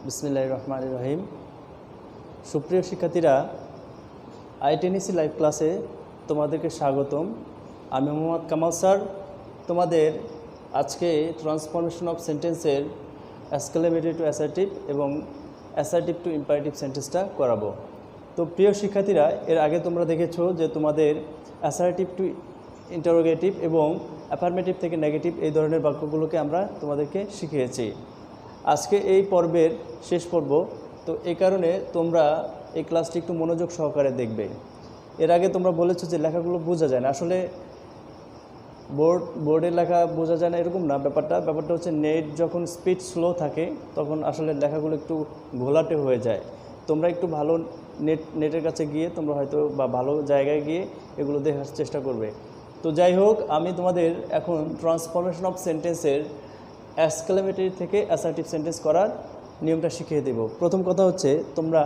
বিসমিল্লাহির রহমানির রহিম। সুপ্রিয় শিক্ষার্থীরা, আইটিএনইসি লাইভ ক্লাসে তোমাদেরকে স্বাগতম। আমি মোহাম্মদ কামাল স্যার তোমাদের আজকে ট্রান্সফরমেশন অফ সেন্টেন্সের এক্সক্লেমেটরি টু অ্যাসার্টিভ এবং অ্যাসার্টিভ টু ইম্পারেটিভ সেন্টেন্সটা করাবো। তো প্রিয় শিক্ষার্থীরা, এর আগে তোমরা দেখেছো যে তোমাদের অ্যাসার্টিভ টু ইন্টারোগেটিভ এবং অ্যাফার্মেটিভ থেকে নেগেটিভ এই ধরনের বাক্যগুলোকে আমরা তোমাদেরকে শিখিয়েছি। আজকে এই পর্বের শেষ পর্ব, তো এই কারণে তোমরা এই ক্লাসটি একটু মনোযোগ সহকারে দেখবে। এর আগে তোমরা বলেছো যে লেখাগুলো বোঝা যায় না, আসলে বোর্ডের লেখা বোঝা যায় না এরকম না। ব্যাপারটা হচ্ছে নেট যখন স্পিড স্লো থাকে তখন আসলে লেখাগুলো একটু ঘোলাটে হয়ে যায়। তোমরা একটু ভালো নেটের কাছে গিয়ে তোমরা হয়তো বা ভালো জায়গায় গিয়ে এগুলো দেখার চেষ্টা করবে। তো যাই হোক, আমি তোমাদের এখন ট্রান্সফরমেশন অফ সেন্টেন্সের এক্সক্লেমেটরি থেকে অ্যাসার্টিভ সেন্টেন্স করার নিয়মটা শিখিয়ে দেব। প্রথম কথা হচ্ছে তোমরা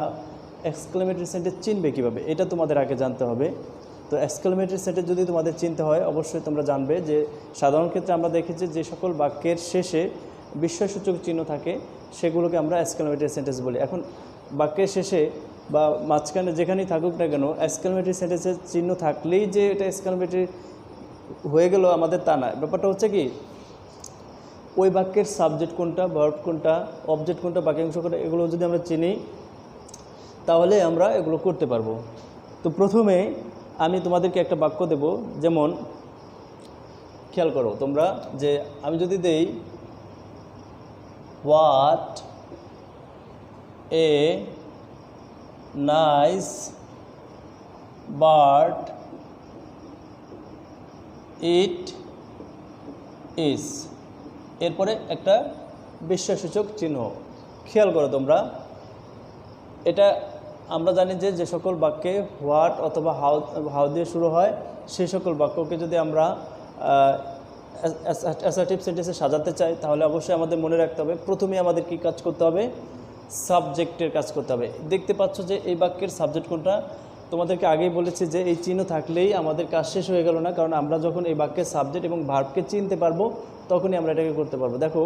এক্সক্লেমেটরি সেন্টেন্স চিনবে কীভাবে, এটা তোমাদের আগে জানতে হবে। তো এক্সক্লেমেটরি সেন্টেন্স যদি তোমাদের চিনতে হয়, অবশ্যই তোমরা জানবে যে সাধারণ ক্ষেত্রে আমরা দেখেছি যে সকল বাক্যের শেষে বিস্ময়সূচক চিহ্ন থাকে সেগুলোকে আমরা এক্সক্লেমেটরি সেন্টেন্স বলি। এখন বাক্যের শেষে বা মাঝখানে যেখানেই থাকুক না কেন, এক্সক্লেমেটরি সেন্টেন্সের চিহ্ন থাকলেই যে এটা এক্সক্লেমেটরি হয়ে গেল আমাদের তা না। ব্যাপারটা হচ্ছে কি, ওই বাক্যের সাবজেক্ট কোনটা, ভার্ব কোনটা, অবজেক্ট কোনটা, বাক্যাংশ কোনটা, এগুলো যদি আমরা চিনি তাহলে আমরা এগুলো করতে পারবো। তো প্রথমে আমি তোমাদেরকে একটা বাক্য দেব, যেমন খেয়াল করো তোমরা যে আমি যদি দেই what a nice bird it is, এরপরে একটা বিস্ময়সূচক চিহ্ন। খেয়াল করো তোমরা, এটা আমরা জানি যে সকল বাক্যে হোয়াট অথবা হাউ দিয়ে শুরু হয় সেই সকল বাক্যকে যদি আমরা অ্যাসার্টিভ সেন্টেন্সে সাজাতে চাই তাহলে অবশ্যই আমাদের মনে রাখতে হবে প্রথমে আমাদের কি কাজ করতে হবে, সাবজেক্টের কাজ করতে হবে। দেখতে পাচ্ছ যে এই বাক্যের সাবজেক্ট কোনটা, তোমাদেরকে আগেই বলেছি যে এই চিহ্ন থাকলেই আমাদের কাজ শেষ হয়ে গেল না, কারণ আমরা যখন এই বাক্যের সাবজেক্ট এবং ভার্বকে চিনতে পারবো তখনই আমরা এটাকে করতে পারবো। দেখো,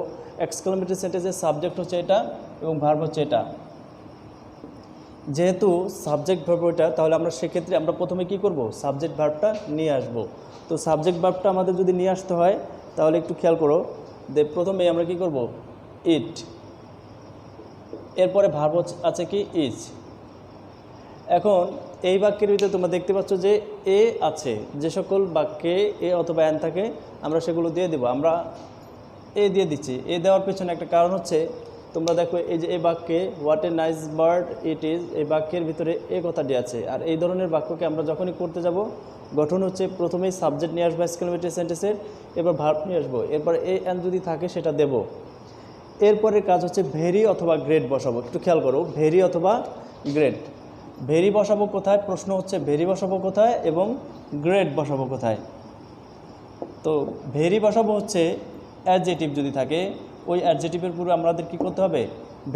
এক্সক্লেমেটরি সেন্টেন্সের সাবজেক্ট হচ্ছে এটা এবং ভার্ব হচ্ছে এটা। যেহেতু সাবজেক্ট ভার্ব এটা, তাহলে আমরা সেক্ষেত্রে আমরা প্রথমে কি করব, সাবজেক্ট ভার্বটা নিয়ে আসব। তো সাবজেক্ট ভার্বটা আমাদের যদি নিয়ে আসতে হয় তাহলে একটু খেয়াল করো যে প্রথমে আমরা কি করব, ইট, এরপরে ভার্ব আছে কি ইজ। এখন এই বাক্যের ভিতরে তোমরা দেখতে পাচ্ছ যে এ আছে, যে সকল বাক্যে এ অথবা অ্যান থাকে আমরা সেগুলো দিয়ে দেবো। আমরা এ দিয়ে দিচ্ছি। এ দেওয়ার পেছনে একটা কারণ হচ্ছে, তোমরা দেখো এই যে এই বাক্যে what a nice bird it is, এই বাক্যের ভিতরে এ কথাটি আছে। আর এই ধরনের বাক্যকে আমরা যখনই করতে যাব, গঠন হচ্ছে প্রথমেই সাবজেক্ট নিয়ে আসবো এক্সক্লেমেটরি সেন্টেন্সের, এবার ভার্ব নিয়ে আসবো, এরপর এ অ্যান যদি থাকে সেটা দেব। এরপরের কাজ হচ্ছে ভেরি অথবা গ্রেট বসাবো। একটু খেয়াল করো, ভেরি অথবা গ্রেট। ভেরি বসাবো কোথায়, প্রশ্ন হচ্ছে ভেরি বসাবো কোথায় এবং গ্রেট বসাবো কোথায়। তো ভেরি বসাবো হচ্ছে অ্যাডজেটিভ যদি থাকে, ওই অ্যাডজেটিভের পূর্বে আমাদের কী করতে হবে,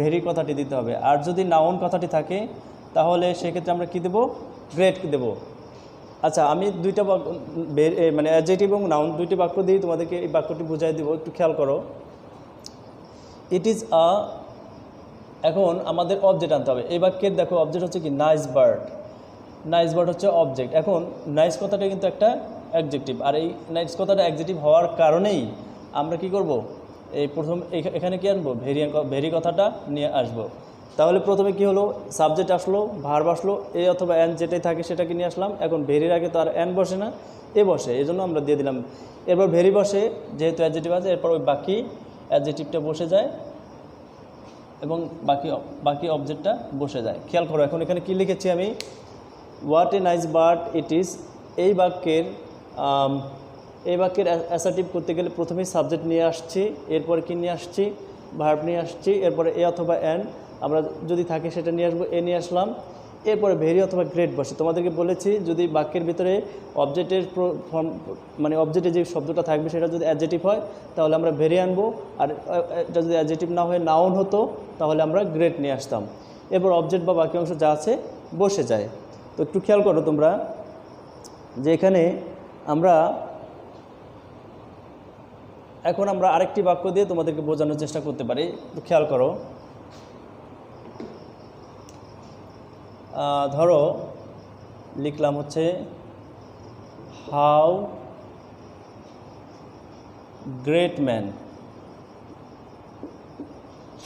ভেরি কথাটি দিতে হবে। আর যদি নাউন কথাটি থাকে তাহলে সেক্ষেত্রে আমরা কি দেব, গ্রেট দেব। আচ্ছা, আমি দুইটা মানে অ্যাডজেটিভ এবং নাউন দুইটি বাক্য দিই, তোমাদেরকে এই বাক্যটি বুঝাই দেবো। একটু খেয়াল করো, ইট ইজ আ, এখন আমাদের অবজেক্ট আনতে হবে। এই বাক্যের দেখো অবজেক্ট হচ্ছে কি নাইস বার্ড, নাইস বার্ড হচ্ছে অবজেক্ট। এখন নাইস কথাটা কিন্তু একটা অ্যাডজেক্টিভ, আর এই নাইস কথাটা অ্যাডজেক্টিভ হওয়ার কারণেই আমরা কি করব, এই প্রথম এখানে কি আনবো, ভেরি কথাটা নিয়ে আসব। তাহলে প্রথমে কি হলো, সাবজেক্ট আসলো, ভার্ব আসলো, এ অথবা অ্যান যেটাই থাকে সেটাকে নিয়ে আসলাম। এখন ভেরির আগে তো আর অ্যান বসে না, এ বসে, এই জন্য আমরা দিয়ে দিলাম। এরপর ভেরি বসে, যেহেতু অ্যাডজেক্টিভ আছে, এরপর ওই বাকি অ্যাডজেক্টিভটা বসে যায় এবং বাকি অবজেক্টটা বসে যায়। খেয়াল করো, এখন এখানে কি লিখেছি আমি, what a nice bird it is. এই বাক্যের অ্যাসার্টিভ করতে গেলে প্রথমেই সাবজেক্ট নিয়ে আসছি, এরপরে কি নিয়ে আসছি, ভার্ব নিয়ে আসছি, এরপরে এ অথবা অ্যান আমরা যদি থাকে সেটা নিয়ে আসবো, এ নিয়ে আসলাম, এরপরে ভেরি অথবা গ্রেট বসে। তোমাদেরকে বলেছি যদি বাক্যের ভিতরে অবজেক্টের মানে অবজেক্টে যে শব্দটা থাকবে সেটা যদি অ্যাডজেটিভ হয় তাহলে আমরা ভেরি আনবো, আর এটা যদি অ্যাডজেটিভ না হয়ে নাউন হতো তাহলে আমরা গ্রেট নিয়ে আসতাম। এরপর অবজেক্ট বা বাকি অংশ যা আছে বসে যায়। তো একটু খেয়াল করো তোমরা যে এখানে আমরা এখন আমরা আরেকটি বাক্য দিয়ে তোমাদেরকে বোঝানোর চেষ্টা করতে পারি। তো খেয়াল করো, ধরো লিখলাম হচ্ছে how great man,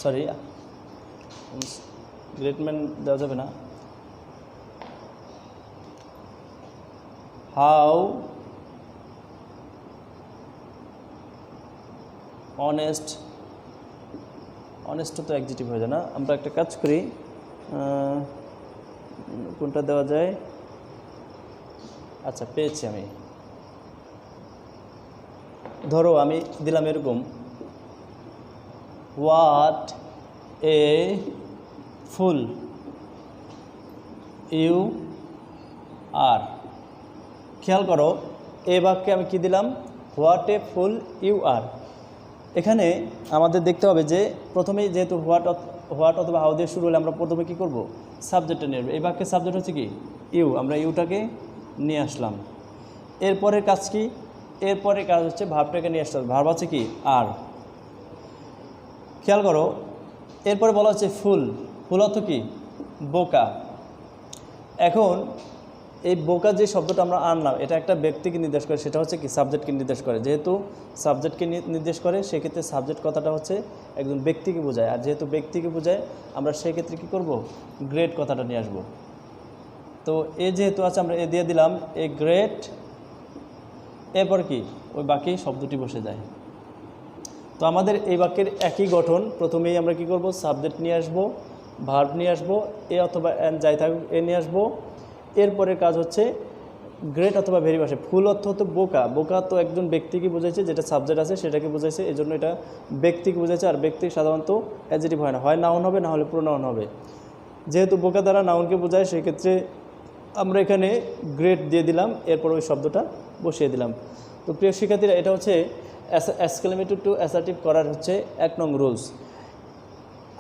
sorry great man দেওয়া যাবে না, হাউ অনেস্ট, অনেস্ট তো অ্যাডজেক্টিভ হয়ে যায় না, আমরা একটা কাজ করি, কোনটা দেওয়া যায়, আচ্ছা পেয়েছি আমি, ধরো আমি দিলাম এরকম হোয়াট এ ফুল ইউ আর। খেয়াল করো এই বাক্যে আমি কি দিলাম, হোয়াট এ ফুল ইউ আর। এখানে আমাদের দেখতে হবে যে প্রথমেই যেহেতু হোয়াট অথবা হাউ দিয়ে শুরু হলে আমরা প্রথমে কী করব, সাবজেক্টটা নিয়ে আসবো। এই বাক্যের সাবজেক্ট হচ্ছে কি ইউ, আমরা ইউটাকে নিয়ে আসলাম। এরপরের কাজ কি, এরপরের কাজ হচ্ছে ভার্বটাকে নিয়ে আসতে হবে, ভার্ব আছে কি আর। খেয়াল করো এরপরে বলা হচ্ছে ফুল, ফুল অর্থ কি বোকা। এখন এই বোকা যে শব্দটা আমরা আনলাম এটা একটা ব্যক্তিকে নির্দেশ করে, সেটা হচ্ছে কি সাবজেক্টকে নির্দেশ করে। যেহেতু সাবজেক্টকে নির্দেশ করে সেক্ষেত্রে সাবজেক্ট কথাটা হচ্ছে একজন ব্যক্তিকে বোঝায়, আর যেহেতু ব্যক্তিকে বোঝায় আমরা সেক্ষেত্রে কী করব, গ্রেট কথাটা নিয়ে আসবো। তো এ যেহেতু আছে আমরা এ দিয়ে দিলাম এ গ্রেট, এরপর কি ওই বাকি শব্দটি বসে যায়। তো আমাদের এই বাক্যের একই গঠন, প্রথমেই আমরা কি করব, সাবজেক্ট নিয়ে আসবো, ভার্ব নিয়ে আসবো, এ অথবা এন যাই থাকুক এ নিয়ে আসবো। এরপরের কাজ হচ্ছে গ্রেট অথবা ভেরি ভাষায়। ফুল অর্থ হতো বোকা, বোকা তো একজন ব্যক্তিকে বোঝাইছে, যেটা সাবজেক্ট আছে সেটাকে বোঝাইছে, এই জন্য এটা ব্যক্তিকে বোঝাইছে। আর ব্যক্তি সাধারণত অ্যাডজেক্টিভ হয় না, হয় নাউন হবে না হলে প্রোনাউন হবে। যেহেতু বোকা দ্বারা নাউনকে বোঝায় সেক্ষেত্রে আমরা এখানে গ্রেট দিয়ে দিলাম, এরপর ওই শব্দটা বসিয়ে দিলাম। তো প্রিয় শিক্ষার্থীরা এটা হচ্ছে এক্সক্লেমেটিভ টু অ্যাসার্টিভ করার হচ্ছে 1 নং রুলস।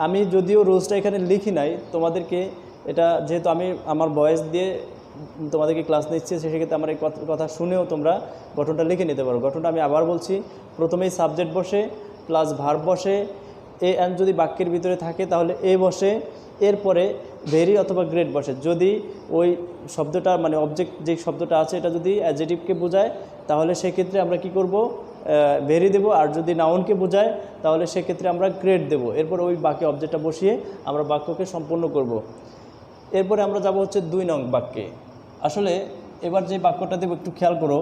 আমি যদিও রুলসটা এখানে লিখি নাই তোমাদেরকে, এটা যেহেতু আমি আমার ভয়েস দিয়ে তোমাদেরকে ক্লাস নিচ্ছি সেক্ষেত্রে আমার এই কথা শুনেও তোমরা গঠনটা লিখে নিতে পারো। গঠনটা আমি আবার বলছি, প্রথমেই সাবজেক্ট বসে প্লাস ভার্ব বসে, এ অ্যান্ড যদি বাক্যের ভিতরে থাকে তাহলে এ বসে, এরপরে ভেরি অথবা গ্রেট বসে। যদি ওই শব্দটা মানে অবজেক্ট যে শব্দটা আছে এটা যদি অ্যাডজেক্টিভকে বোঝায় তাহলে সেক্ষেত্রে আমরা কি করব, ভেরি দেব। আর যদি নাউনকে বোঝায় তাহলে সেক্ষেত্রে আমরা গ্রেট দেব। এরপর ওই বাক্যে অবজেক্টটা বসিয়ে আমরা বাক্যকে সম্পূর্ণ করব। এরপরে আমরা যাব হচ্ছে 2 নং বাক্যে। আসলে এবার যে বাক্যটা দেব একটু খেয়াল করো,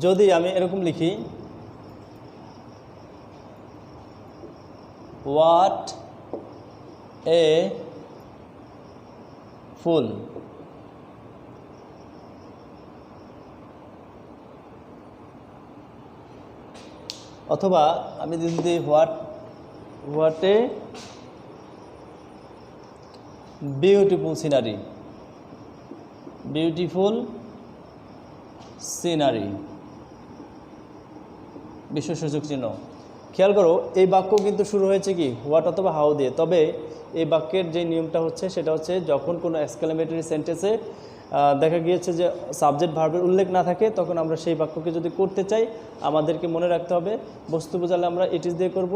যদি আমি এরকম লিখি হোয়াট এ ফুল, অথবা আমি যদি what a beautiful scenery, beautiful scenery বিশ্বসূচক চিহ্ন। খেয়াল করো এই বাক্য কিন্তু শুরু হয়েছে কি হোয়াট অথবা হাউ দিয়ে। তবে এই বাক্যের যে নিয়মটা হচ্ছে সেটা হচ্ছে যখন কোনো এক্সক্লেমেটরি সেন্টেন্সে দেখা গিয়েছে যে সাবজেক্ট ভার্বের উল্লেখ না থাকে তখন আমরা সেই বাক্যকে যদি করতে চাই আমাদেরকে মনে রাখতে হবে বস্তু বোঝালে আমরা ইট ইজ দিয়ে করব,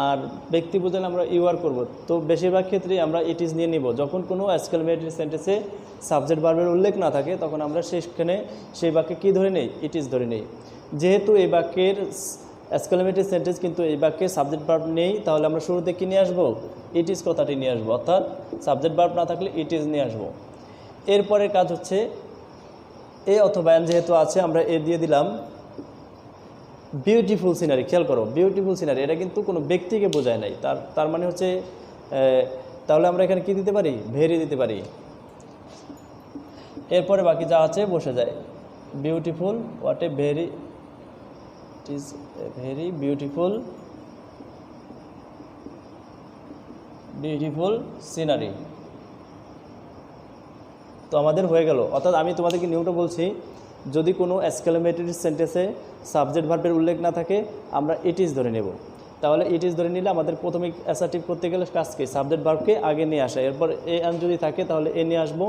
আর ব্যক্তি বোঝালে আমরা ইউ আর করব। তো বেশিরভাগ ক্ষেত্রেই আমরা ইট ইজ নিয়ে নিব। যখন কোনো এক্সক্লেমেটরি সেন্টেন্সে সাবজেক্ট ভার্বের উল্লেখ না থাকে তখন আমরা সেখানে সেই বাক্যে কী ধরে নেই, ইট ইজ ধরে নেই। যেহেতু এই বাক্যের এক্সক্লেমেটরি সেন্টেন্স কিন্তু এই বাক্যে সাবজেক্ট ভার্ব নেই তাহলে আমরা শুরুতে কী নিয়ে আসবো, ইট ইজ কথাটি নিয়ে আসবো, অর্থাৎ সাবজেক্ট ভার্ব না থাকলে ইট ইজ নিয়ে আসবো। এরপরের কাজ হচ্ছে এ অথবা এন যেহেতু আছে আমরা এ দিয়ে দিলাম বিউটিফুল সিনারি। খেয়াল করো বিউটিফুল সিনারি এটা কিন্তু কোনো ব্যক্তিকে বোঝায় নাই, তার মানে হচ্ছে তাহলে আমরা এখানে কি দিতে পারি, ভেরি দিতে পারি। এরপরে বাকি যা আছে বসে যায়। Beautiful, what a very, it is very beautiful, beautiful scenery. তো আমাদের হয়ে গেল। অর্থাৎ আমি তোমাদেরকে নিয়মটা বলছি, যদি কোনো এক্সক্লেমেটরি সেন্টেন্সে সাবজেক্ট ভার্বের উল্লেখ না থাকে আমরা ইট ইজ ধরে নেব। তাহলে ইট ইজ ধরে নিলে আমাদের প্রথমে অ্যাসার্টিভ করতে গেলে কাজকে সাবজেক্ট ভার্বকে আগে নিয়ে আসা, এরপর এ অ্যান যদি থাকে তাহলে এ নিয়ে আসবো,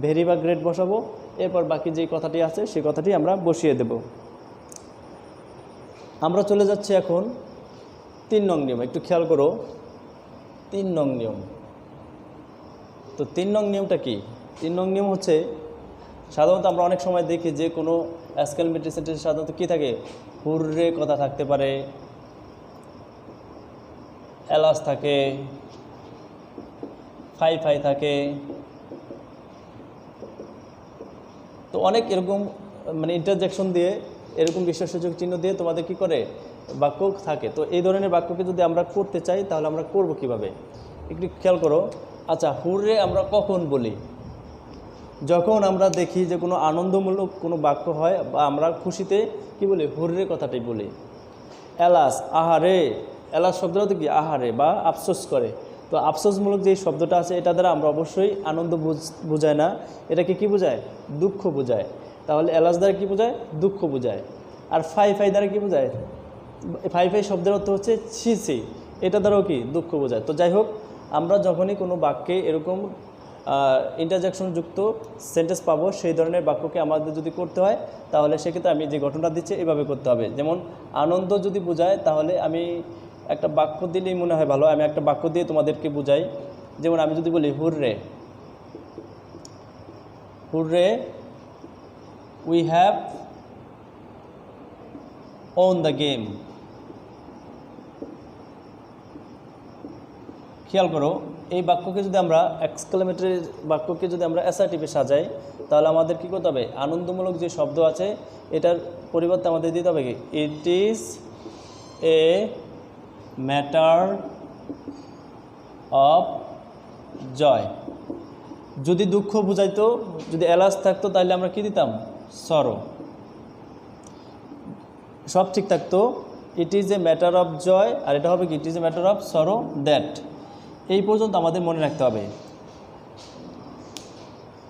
ভেরি বা গ্রেট বসাবো, এরপর বাকি যেই কথাটি আছে সেই কথাটি আমরা বসিয়ে দেব। আমরা চলে যাচ্ছি এখন 3 নং নিয়ম একটু খেয়াল করো, 3 নং নিয়ম। তো 3 নং নিয়মটা কি? 3 নং নিয়ম হচ্ছে, সাধারণত আমরা অনেক সময় দেখি যে কোনো এক্সক্লেমেটরি সেন্টেন্সে সাধারণত কী থাকে, হুররে কথা থাকতে পারে, এলাস থাকে, ফাই ফাই থাকে। তো অনেক এরকম মানে ইন্টারজেকশন দিয়ে, এরকম বিশেষসূচক চিহ্ন দিয়ে তোমাদের কি করে বাক্য থাকে। তো এই ধরনের বাক্যকে যদি আমরা করতে চাই তাহলে আমরা করব কিভাবে, একটু খেয়াল করো। আচ্ছা, হুররে আমরা কখন বলি? যখন আমরা দেখি যে কোনো আনন্দমূলক কোনো বাক্য হয় বা আমরা খুশিতে কি বলি, হুররে কথাটাই বলি। এলাস, আহারে, এলাস শব্দটা তো কি, আহারে বা আফসোস করে। তো আফসোসমূলক যে শব্দটা আছে এটা দ্বারা আমরা অবশ্যই আনন্দ বোঝায় না, এটাকে কি বোঝায়, দুঃখ বোঝায়। তাহলে এলাস দ্বারা কি বোঝায়, দুঃখ বোঝায়। আর ফাই ফাই দ্বারা কি বোঝায়, ফাই ফাই শব্দের অর্থ হচ্ছে ছি ছি, এটা দ্বারাও কি দুঃখ বোঝায়। তো যাই হোক, আমরা যখনই কোনো বাক্যে এরকম ইন্টারজেকশন যুক্ত সেন্টেন্স পাবো, সেই ধরনের বাক্যকে আমাদের যদি করতে হয় তাহলে সেক্ষেত্রে আমি যে গঠনটা দিচ্ছি এভাবে করতে হবে। যেমন আনন্দ যদি বোঝায় তাহলে আমি একটা বাক্য দিলেই মনে হয় ভালো, আমি একটা বাক্য দিয়ে তোমাদেরকে বুঝাই। যেমন আমি যদি বলি hurray, hurray we have won the game. খেয়াল করো, এই বাক্যকে যদি আমরা এক্সক্লেমেটরি বাক্যকে যদি আমরা অ্যাসার্টিভে সাজাই তাহলে আমাদের কী করতে হবে, আনন্দমূলক যে শব্দ আছে এটার পরিবর্তে আমাদের দিতে হবে কি, it is a matter of joy. যদি দুঃখ বুঝাইতো, যদি এলাস থাকতো তাহলে আমরা কি দিতাম, সরো। সব ঠিক থাকতো, it is a matter of joy, আর এটা হবে কি, it is a matter of sorrow that. এই পর্যন্ত আমাদের মনে রাখতে হবে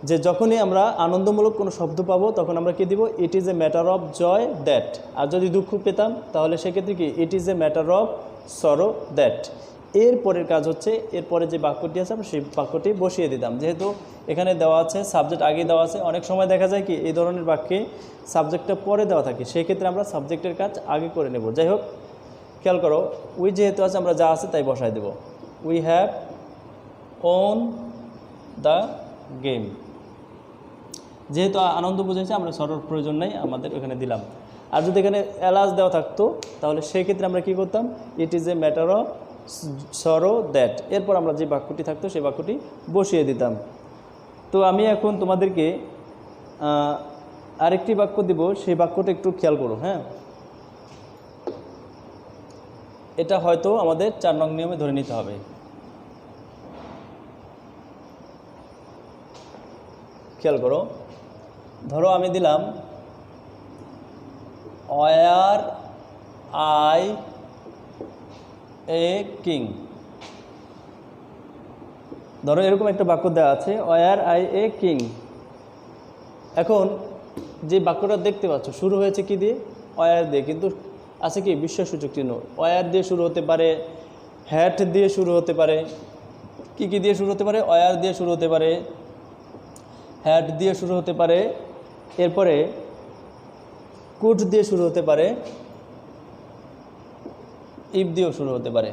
যে যখনই আমরা আনন্দমূলক কোনো শব্দ পাবো তখন আমরা কি দিব, it is a matter of joy that. আর যদি দুঃখ পেতাম তাহলে সেক্ষেত্রে কি, it is a matter of sorrow that. এরপরের কাজ হচ্ছে, এরপরে যে বাক্যটি আছে আমরা সেই বাক্যটি বসিয়ে দিতাম। যেহেতু এখানে দেওয়া আছে সাবজেক্ট আগে দেওয়া আছে, অনেক সময় দেখা যায় কি এই ধরনের বাক্যে সাবজেক্টটা পরে দেওয়া থাকে, সেই ক্ষেত্রে আমরা সাবজেক্টের কাজ আগে করে নেব। যাই হোক, খেয়াল করো, উই যেহেতু আছে আমরা যা আছে তাই বসায় দেব। We have won the game. যেহেতু আনন্দ বুঝেছে আমরা সরোর প্রয়োজন নেই, আমাদের ওখানে দিলাম। আর যদি এখানে এলাস দেওয়া থাকতো তাহলে সেই ক্ষেত্রে আমরা কি করতাম, ইট is a matter of sorrow that. এরপর আমরা যে বাক্যটি থাকতো সেই বাক্যটি বসিয়ে দিতাম। তো আমি এখন তোমাদেরকে আরেকটি বাক্য দিব, সেই বাক্যটা একটু খেয়াল করো। হ্যাঁ, এটা হয়তো আমাদের 4 নং নিয়মে ধরে নিতে হবে। খেয়াল করো, ধরো আমি দিলাম ওয়ার আই এ কিং। ধরো এরকম একটা বাক্য দেওয়া আছে, ওয়ার আই এ কিং। এখন যে বাক্যটা দেখতে পাচ্ছ শুরু হয়েছে কি দিয়ে, ওয়ার দিয়ে, কিন্তু আছে কি বিশেষসূচক চিহ্ন। ওয়ার দিয়ে শুরু হতে পারে, হ্যাট দিয়ে শুরু হতে পারে, কি কি দিয়ে শুরু হতে পারে, ওয়ার দিয়ে শুরু হতে পারে, হ্যাট দিয়ে শুরু হতে পারে, এরপরে কুড দিয়ে শুরু হতে পারে, ইফ দিয়েও শুরু হতে পারে।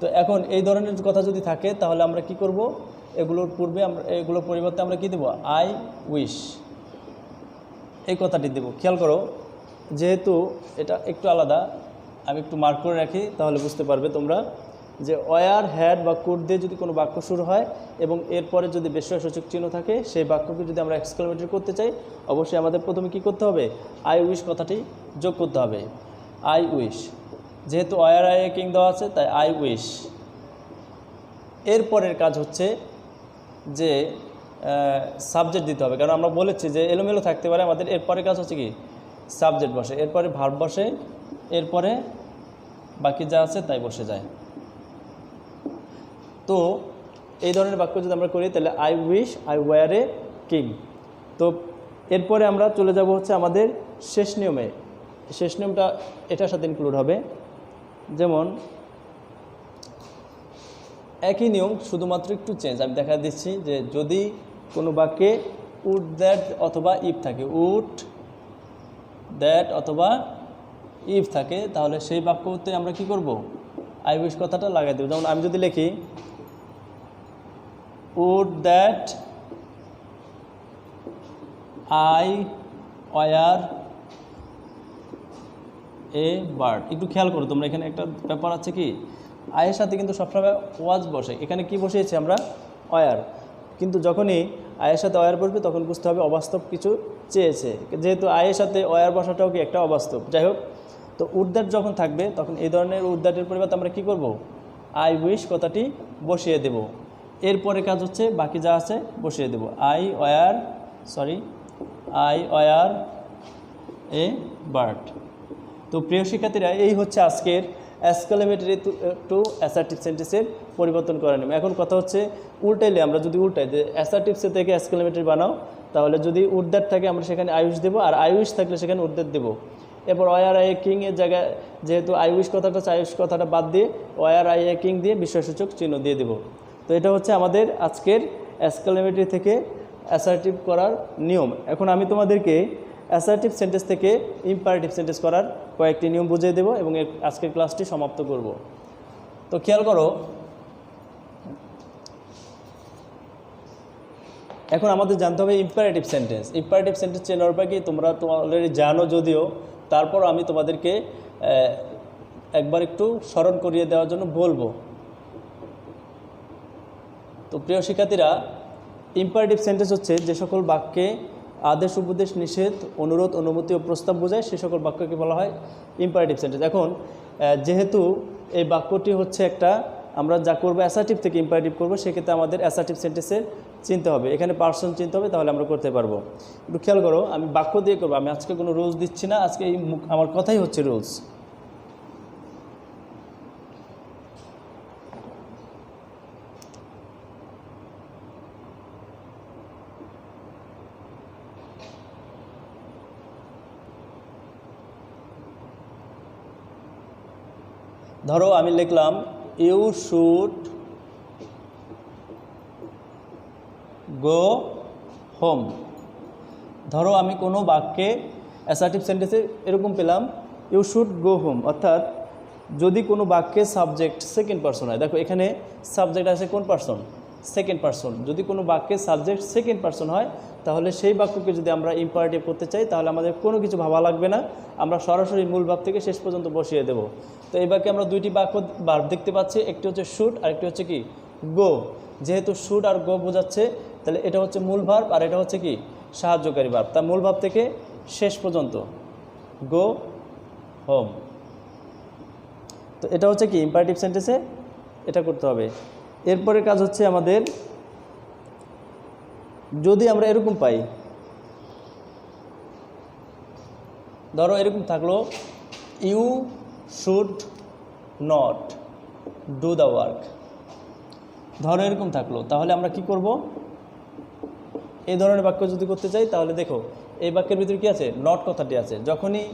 তো এখন এই ধরনের কথা যদি থাকে তাহলে আমরা কি করব, এগুলোর পূর্বে আমরা এগুলোর পরিবর্তে আমরা কি দেব, আই উইশ এই কথাটি দেব। খেয়াল করো, যেহেতু এটা একটু আলাদা, আমি একটু মার্ক করে রাখি তাহলে বুঝতে পারবে তোমরা যে ওয়ার, হ্যাড বা কুড দিয়ে যদি কোনো বাক্য শুরু হয় এবং এরপরে যদি বিশেষসূচক চিহ্ন থাকে, সেই বাক্যকে যদি আমরা এক্সক্লেমেটরি করতে চাই অবশ্যই আমাদের প্রথমে কি করতে হবে, আই উইশ কথাটি যোগ করতে হবে। আই উইশ, যেহেতু ওয়ার আই এ কিং দেওয়া আছে তাই আই উইশ। এরপরের কাজ হচ্ছে যে সাবজেক্ট দিতে হবে, কারণ আমরা বলেছি যে এলোমেলো থাকতে পারে আমাদের। এরপরের কাজ হচ্ছে কি, সাবজেক্ট বসে, এরপরে ভার্ব বসে, এরপরে বাকি যা আছে তাই বসে যায়। তো এই ধরনের বাক্য যদি আমরা করি তাহলে I wish I were a king. তো এরপরে আমরা চলে যাব হচ্ছে আমাদের শেষ নিয়মে। শেষ নিয়মটা এটার সাথে ইনক্লুড হবে। যেমন একই নিয়ম, শুধুমাত্র একটু চেঞ্জ আমি দেখা দিচ্ছি। যে যদি কোনো বাক্যে উড দ্যাট অথবা ইফ থাকে, উড দ্যাট অথবা ইফ থাকে তাহলে সেই বাক্যতে আমরা কি করব, আই উইশ কথাটা লাগাই দেব। যেমন আমি যদি লিখি would that I were a bird. একটু খেয়াল করো তোমরা, এখানে একটা ব্যাপার আছে কি, আয়ের সাথে কিন্তু সবসময় ওয়াজ বসে। এখানে কি বসিয়েছি আমরা, ওয়ার। কিন্তু যখনই আয়ের সাথে ওয়ার বসবে তখন বুঝতে হবে অবাস্তব কিছু চেয়েছে, যেহেতু আয়ের সাথে ওয়ার বসাটাও কি একটা অবাস্তব। যাই হোক, তো উড দ্যাট যখন থাকবে তখন এই ধরনের উড দ্যাটের পরিবর্তে আমরা কি করব, আই উইশ কথাটি বসিয়ে দেব। এরপরে কাজ হচ্ছে বাকি যা আছে বসিয়ে দেব। I were a bird. তো প্রিয় শিক্ষার্থীরা, এই হচ্ছে আজকের এক্সক্লেমেটরি টু অ্যাসার্টিভ সেন্টেন্সের পরিবর্তন করে নেব। এখন কথা হচ্ছে উল্টাইলে, আমরা যদি উল্টাই যে অ্যাসার্টিভসে থেকে এক্সক্লেমেটরি বানাও, তাহলে যদি উড দ্যাট থাকে আমরা সেখানে আই উইশ দেবো, আর আই উইশ থাকলে সেখানে উড দ্যাট দেবো। এরপর ওয়ার আই এ কিং এর জায়গায় যেহেতু আই উইশ কথাটা হচ্ছে, আই উইশ কথাটা বাদ দিয়ে ওয়ার আই এ কিং দিয়ে বিস্ময়সূচক চিহ্ন দিয়ে দেবো। তো এটা হচ্ছে আমাদের আজকের এক্সক্লেমেটরি থেকে অ্যাসার্টিভ করার নিয়ম। এখন আমি তোমাদেরকে অ্যাসার্টিভ সেন্টেন্স থেকে ইম্পারেটিভ সেন্টেন্স করার কয়েকটি নিয়ম বুঝিয়ে দেবো এবং আজকের ক্লাসটি সমাপ্ত করব। তো খেয়াল করো, এখন আমাদের জানতে হবে ইম্পারেটিভ সেন্টেন্স। ইম্পারেটিভ সেন্টেন্স চেনার উপায় কি তোমরা তো অলরেডি জানো যদিও, তারপর আমি তোমাদেরকে একবার একটু স্মরণ করিয়ে দেওয়ার জন্য বলবো। তো প্রিয় শিক্ষার্থীরা, ইম্পারেটিভ সেন্টেন্স হচ্ছে যে সকল বাক্যে আদেশ, উপদেশ, নিষেধ, অনুরোধ, অনুমতি ও প্রস্তাব বোঝায় সে সকল বাক্যকে বলা হয় ইম্পারেটিভ সেন্টেন্স। এখন যেহেতু এই বাক্যটি হচ্ছে একটা, আমরা যা করবো অ্যাসার্টিভ থেকে ইম্পারেটিভ করবো, সেক্ষেত্রে আমাদের অ্যাসার্টিভ সেন্টেন্সের চিনতে হবে, এখানে পার্সন চিনতে হবে, তাহলে আমরা করতে পারবো। একটু খেয়াল করো, আমি বাক্য দিয়ে করবো, আমি আজকে কোনো রুলস দিচ্ছি না, আজকে এই আমার কথাই হচ্ছে রুলস। ধরো আমি লিখলাম ইউ শুড গো হোম। ধরো আমি কোনো বাক্যে অ্যাসার্টিভ সেন্টেন্সে এরকম পেলাম ইউ শুড গো হোম, অর্থাৎ যদি কোনো বাক্যে সাবজেক্ট সেকেন্ড পারসন হয়, দেখো এখানে সাবজেক্ট আছে কোন পারসন, সেকেন্ড পারসন। যদি কোনো বাক্যে সাবজেক্ট সেকেন্ড পারসন হয় তাহলে সেই বাক্যকে যদি আমরা ইম্পারেটিভ করতে চাই তাহলে আমাদের কোনো কিছু ভাবা লাগবে না, আমরা সরাসরি মূল ভাব থেকে শেষ পর্যন্ত বসিয়ে দেব। তো এই বাক্যে আমরা দুইটি ভার্ব দেখতে পাচ্ছি, একটি হচ্ছে শুড আর একটি হচ্ছে কি গো। যেহেতু শুড আর গো বোঝাচ্ছে তাহলে এটা হচ্ছে মূল ভার্ব আর এটা হচ্ছে কি সাহায্যকারী ভার্ব। তার মূল ভাব থেকে শেষ পর্যন্ত গো হোম। তো এটা হচ্ছে কি ইম্পারেটিভ সেন্টেন্সে এটা করতে হবে। এরপরে কাজ হচ্ছে আমাদের, যদি আমরা এরকম পাই, ধরো এরকম থাকলো you should not do the work, ধরো এরকম থাকলো, তাহলে আমরা কি করব, এই ধরনের বাক্য যদি করতে চাই তাহলে দেখো এই বাক্যের ভিতরে কি আছে, নট কথাটি আছে। যখনই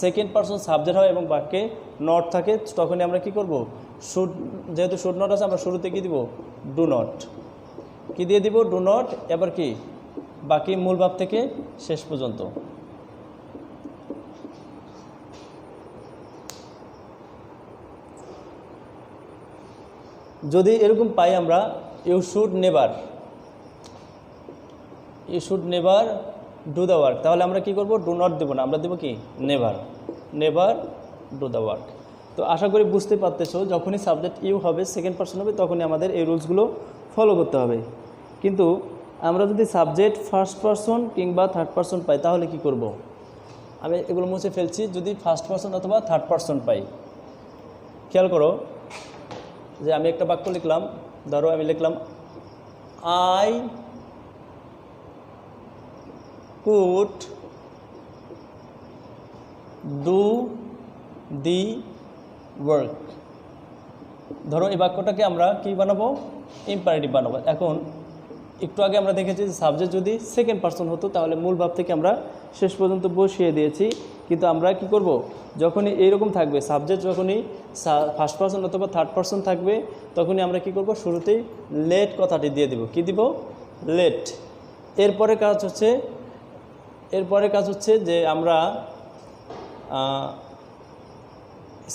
সেকেন্ড পারসন সাবজেক্ট হয় এবং বাক্যে নট থাকে তখনই আমরা কি করব, শুড, যেহেতু শুড নট আছে আমরা শুরুতে কি দিব, ডু নট, কি দিয়ে দিব, ডু নট। এবার কি বাকি মূল ভাব থেকে শেষ পর্যন্ত। যদি এরকম পাই আমরা you should never do the work, তাহলে আমরা কি করব, ডু নট দেব না, আমরা দেব কি নেভার ডু দ্য ওয়ার্ক। তো আশা করি বুঝতে পারতেছো, যখনই সাবজেক্ট ইউ হবে সেকেন্ড পারসন হবে তখনই আমাদের এই রুলসগুলো ফলো করতে হবে। কিন্তু আমরা যদি সাবজেক্ট ফার্স্ট পারসন কিংবা থার্ড পারসন পাই তাহলে কি করব, আমি এগুলো মুছে ফেলছি। যদি ফার্স্ট পারসন অথবা থার্ড পারসন পাই, খেয়াল করো যে আমি একটা বাক্য লিখলাম, ধরো আমি লিখলাম I could do the work. ধরো এই বাক্যটাকে আমরা কি বানাবো, ইম্পারেটিভ বানাবো। এখন একটু আগে আমরা দেখেছি যে সাবজেক্ট যদি সেকেন্ড পারসন হতো তাহলে মূল ভাব থেকে আমরা শেষ পর্যন্ত বসিয়ে দিয়েছি। কিন্তু আমরা কি করব, যখনই এইরকম থাকবে সাবজেক্ট, যখনই ফার্স্ট পারসন অথবা থার্ড পারসন থাকবে তখনই আমরা কি করব, শুরুতেই লেট কথাটি দিয়ে দিব, কি দিব, লেট। এরপরে কাজ হচ্ছে যে আমরা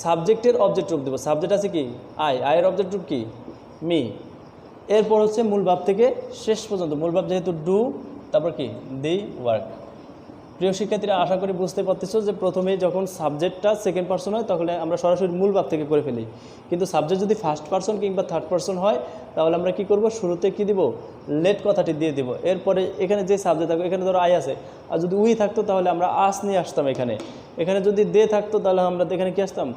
সাবজেক্টের অবজেক্ট রূপ দেবো। সাবজেক্ট আছে কি আয়ের অবজেক্ট রূপ কি মি। এরপর হচ্ছে মূল ভাব থেকে শেষ পর্যন্ত, মূল ভাব যেহেতু ডু, তারপর কি দি ওয়ার্ক। প্রিয় শিক্ষার্থীরা, আশা করি বুঝতে পারতেছো যে প্রথমেই যখন সাবজেক্টটা সেকেন্ড পারসন হয় তখন আমরা সরাসরি মূল ভাব থেকে করে ফেলি, কিন্তু সাবজেক্ট যদি ফার্স্ট পারসন কিংবা থার্ড পারসন হয় তাহলে আমরা কি করব, শুরুতে কি দিব, লেট কথাটি দিয়ে দিব। এরপরে এখানে যে সাবজেক্ট থাকবে, এখানে ধরো আই আছে, আর যদি উই থাকতো তাহলে আমরা আস নিয়ে আসতাম। এখানে যদি দে থাকতো তাহলে আমরা এখানে কি আসতাম,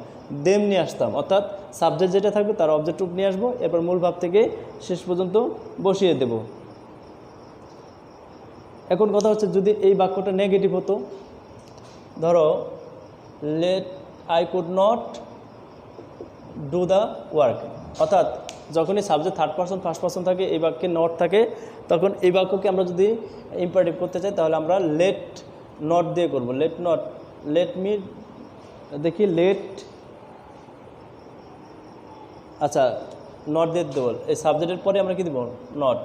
দেম নিয়ে আসতাম। অর্থাৎ সাবজেক্ট যেটা থাকবে তার অবজেক্ট রূপ নিয়ে আসবো, এরপর মূল ভাব থেকে শেষ পর্যন্ত বসিয়ে দেব। এখন কথা হচ্ছে, যদি এই বাক্যটা নেগেটিভ হতো, ধরো let I could not do the work, অর্থাৎ যখনই subject third person first person থাকে, এই বাক্যে নট থাকে, তখন এই বাক্যকে আমরা যদি ইম্পারেটিভ করতে চাই তাহলে আমরা লেট নট দিয়ে করব। লেট নট, লেট মি, দেখি লেট, আচ্ছা নট দিয়ে দেবো, এই সাবজেক্টের পরে আমরা কি দেব, নট,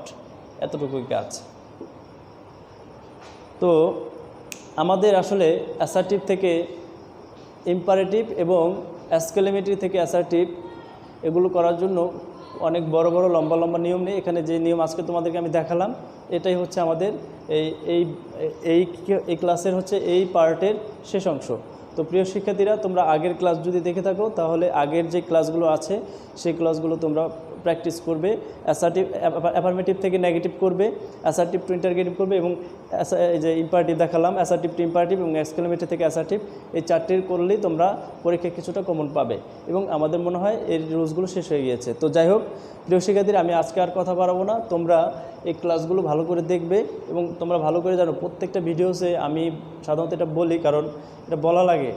এতটুকুই কাজ। তো আমাদের আসলে অ্যাসার্টিভ থেকে ইম্পারেটিভ এবং এক্সক্লেমেটরি থেকে অ্যাসার্টিভ এগুলো করার জন্য অনেক বড় বড় লম্বা লম্বা নিয়ম নেই। এখানে যে নিয়ম আজকে তোমাদেরকে আমি দেখালাম, এটাই হচ্ছে আমাদের এই ক্লাসের হচ্ছে এই পার্টের শেষ অংশ। তো প্রিয় শিক্ষার্থীরা, তোমরা আগের ক্লাস যদি দেখে থাকো তাহলে আগের যে ক্লাসগুলো আছে সেই ক্লাসগুলো তোমরা প্র্যাকটিস করবে। অ্যাসার্টিভ অ্যাফার্মেটিভ থেকে নেগেটিভ করবে, অ্যাসার্টিভ টু ইন্টারগেটিভ করবে, এবং এই যে ইম্পারেটিভ দেখালাম, অ্যাসার্টিভ টু ইম্পারেটিভ এবং এক্সক্লেমেটরি থেকে অ্যাসার্টিভ, এই চারটির করলেই তোমরা পরীক্ষায় কিছুটা কমন পাবে। এবং আমাদের মনে হয় এর রুলসগুলো শেষ হয়ে গিয়েছে। তো যাই হোক প্রিয় শিক্ষার্থীরা, আমি আজকে আর কথা বাড়াবো না, তোমরা এই ক্লাসগুলো ভালো করে দেখবে এবং তোমরা ভালো করে জানো প্রত্যেকটা ভিডিওসে আমি সাধারণত এটা বলি, কারণ এটা বলা লাগে।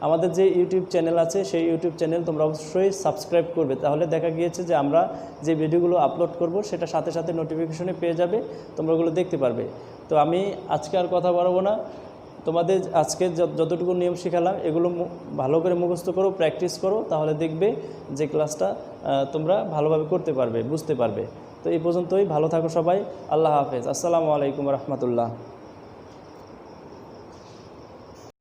আমাদের যে ইউটিউব চ্যানেল আছে সেই ইউটিউব চ্যানেল তোমরা অবশ্যই সাবস্ক্রাইব করবে, তাহলে দেখা গিয়েছে যে আমরা যে ভিডিওগুলো আপলোড করব সেটা সাথে সাথে নোটিফিকেশনে পেয়ে যাবে, তোমরা ওগুলো দেখতে পারবে। তো আমি আজকে আর কথা বাড়াবো না, তোমাদের আজকে যতটুকু নিয়ম শেখালাম এগুলো ভালো করে মুখস্থ করো, প্র্যাকটিস করো, তাহলে দেখবে যে ক্লাসটা তোমরা ভালোভাবে করতে পারবে, বুঝতে পারবে। তো এই পর্যন্তই, ভালো থাকো সবাই, আল্লাহ হাফেজ, আসসালামু আলাইকুম রহমতুল্লাহ।